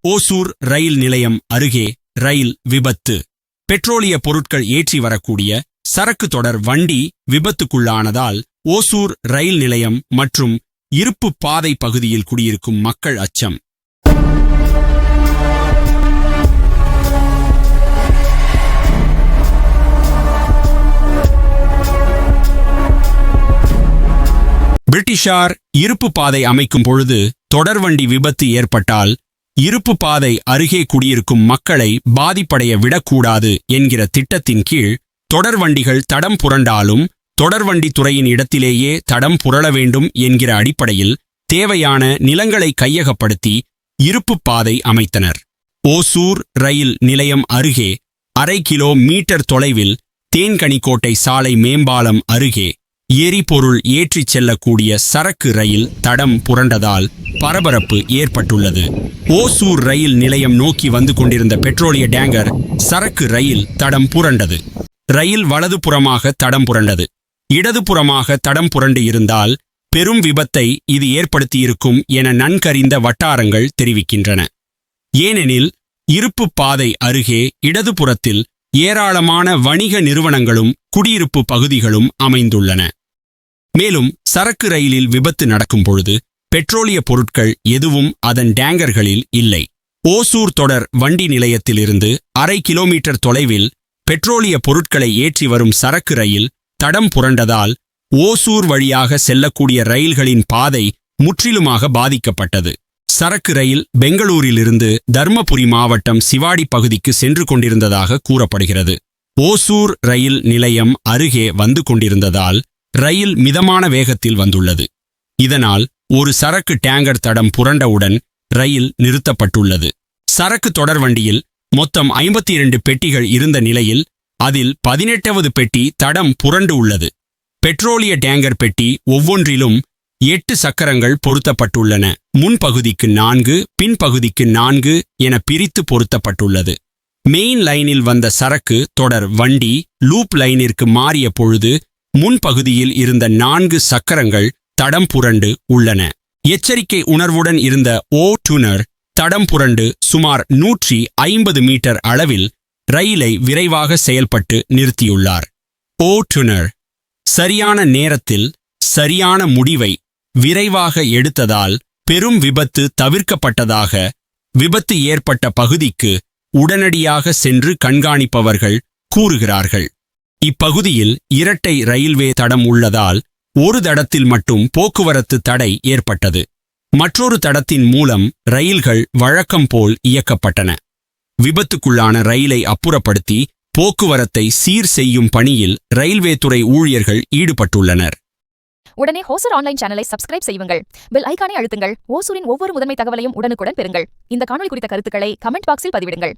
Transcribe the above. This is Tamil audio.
ஓசூர் ரயில் நிலையம் அருகே ரயில் விபத்து. பெட்ரோலிய பொருட்கள் ஏற்றி வரக்கூடிய சரக்கு தொடர் வண்டி விபத்துக்குள்ளானதால் ஓசூர் ரயில் நிலையம் மற்றும் இருப்பு பாதை பகுதியில் குடியிருக்கும் மக்கள் அச்சம். பிரிட்டிஷார் இருப்பு பாதை அமைக்கும் பொழுது தொடர்வண்டி விபத்து ஏற்பட்டால் இருப்பு பாதை அருகே குடியிருக்கும் மக்களை பாதிப்படைய விடக்கூடாது என்கிற திட்டத்தின் கீழ் தொடர்வண்டிகள் தடம் புரண்டாலும் தொடர்வண்டி துறையின் இடத்திலேயே தடம் புரள வேண்டும் என்கிற அடிப்படையில் தேவையான நிலங்களை கையகப்படுத்தி இருப்பு பாதை அமைத்தனர். ஓசூர் ரயில் நிலையம் அருகே 1/2 கிலோமீட்டர் தொலைவில் தேன்கனிக்கோட்டை சாலை மேம்பாலம் அருகே எரிபொருள் ஏற்றிச் செல்லக்கூடிய சரக்கு ரயில் தடம் புரண்டதால் பரபரப்பு ஏற்பட்டுள்ளது. ஓசூர் ரயில் நிலையம் நோக்கி வந்து கொண்டிருந்த பெட்ரோலிய டேங்கர் சரக்கு ரயில் தடம் புரண்டது. ரயில் வலதுபுறமாக தடம் புரண்டது. இடதுபுறமாக தடம் புரண்டு இருந்தால் பெரும் விபத்தை இது ஏற்படுத்தியிருக்கும் என நன்கறிந்த வட்டாரங்கள் தெரிவிக்கின்றன. ஏனெனில் இருப்பு பாதை அருகே இடதுபுறத்தில் ஏராளமான வணிக நிறுவனங்களும் குடியிருப்பு பகுதிகளும் அமைந்துள்ளன. மேலும் சரக்கு ரயிலில் விபத்து நடக்கும் பொழுது பெட்ரோலிய பொருட்கள் எதுவும் அதன் டேங்கர்களில் இல்லை. ஓசூர் தொடர் வண்டி நிலையத்திலிருந்து 1/2 கிலோமீட்டர் தொலைவில் பெட்ரோலிய பொருட்களை ஏற்றி வரும் சரக்கு ரயில் தடம் புரண்டதால் ஓசூர் வழியாக செல்லக்கூடிய ரயில்களின் பாதை முற்றிலுமாக பாதிக்கப்பட்டது. சரக்கு ரயில் பெங்களூரிலிருந்து தர்மபுரி மாவட்டம் சிவாடி பகுதிக்கு சென்று கொண்டிருந்ததாக கூறப்படுகிறது. ஓசூர் ரயில் நிலையம் அருகே வந்து கொண்டிருந்ததால் ரயில் மிதமான வேகத்தில் வந்துள்ளது. இதனால் ஒரு சரக்கு டேங்கர் தடம் புரண்டவுடன் ரயில் நிறுத்தப்பட்டுள்ளது. சரக்கு தொடர்வண்டியில் மொத்தம் 52 பெட்டிகள் இருந்த நிலையில் அதில் 18வது பெட்டி தடம் புரண்டு உள்ளது. பெட்ரோலிய டேங்கர் பெட்டி ஒவ்வொன்றிலும் 8 சக்கரங்கள் பொருத்தப்பட்டுள்ளன. முன்பகுதிக்கு 4, பின்பகுதிக்கு 4 என பிரித்து பொருத்தப்பட்டுள்ளது. மெயின் லைனில் வந்த சரக்கு தொடர் வண்டி லூப் லைனிற்கு மாறிய பொழுது முன்பகுதியில் இருந்த 4 சக்கரங்கள் தடம் புரண்டு உள்ளன. எச்சரிக்கை உணர்வுடன் இருந்த ஓட்டுநர் தடம் புரண்டு சுமார் 150 மீட்டர் அளவில் ரயிலை விரைவாக செயல்பட்டு நிறுத்தியுள்ளார். ஓட்டுநர் சரியான நேரத்தில் சரியான முடிவை விரைவாக எடுத்ததால் பெரும் விபத்து தவிர்க்கப்பட்டதாக விபத்து ஏற்பட்ட பகுதிக்கு உடனடியாக சென்று கண்காணிப்பவர்கள் கூறுகிறார்கள். இப்பகுதியில் இரட்டை ரயில்வே தடம் உள்ளதால் ஒரு தடத்தில் மட்டும் போக்குவரத்து தடை ஏற்பட்டது. மற்றொரு தடத்தின் மூலம் ரயில்கள் வழக்கம் போல் இயக்கப்பட்டன. விபத்துக்குள்ளான ரயிலை அப்புறப்படுத்தி போக்குவரத்தை சீர் செய்யும் பணியில் ரயில்வே துறை ஊழியர்கள் ஈடுபட்டுள்ளனர். உடனே ஓசூர் ஆன்லைன் சேனலை சப்ஸ்கிரைப் செய்யுங்கள். பெல் ஐகானை அழுத்துங்கள். ஓசூரின் ஒவ்வொரு முதன்மை தகவலையும் உடனுக்குடன் பெறுங்கள். இந்த காணொளி குறித்த கருத்துக்களை கமெண்ட் பாக்ஸில் பதிவிடுங்கள்.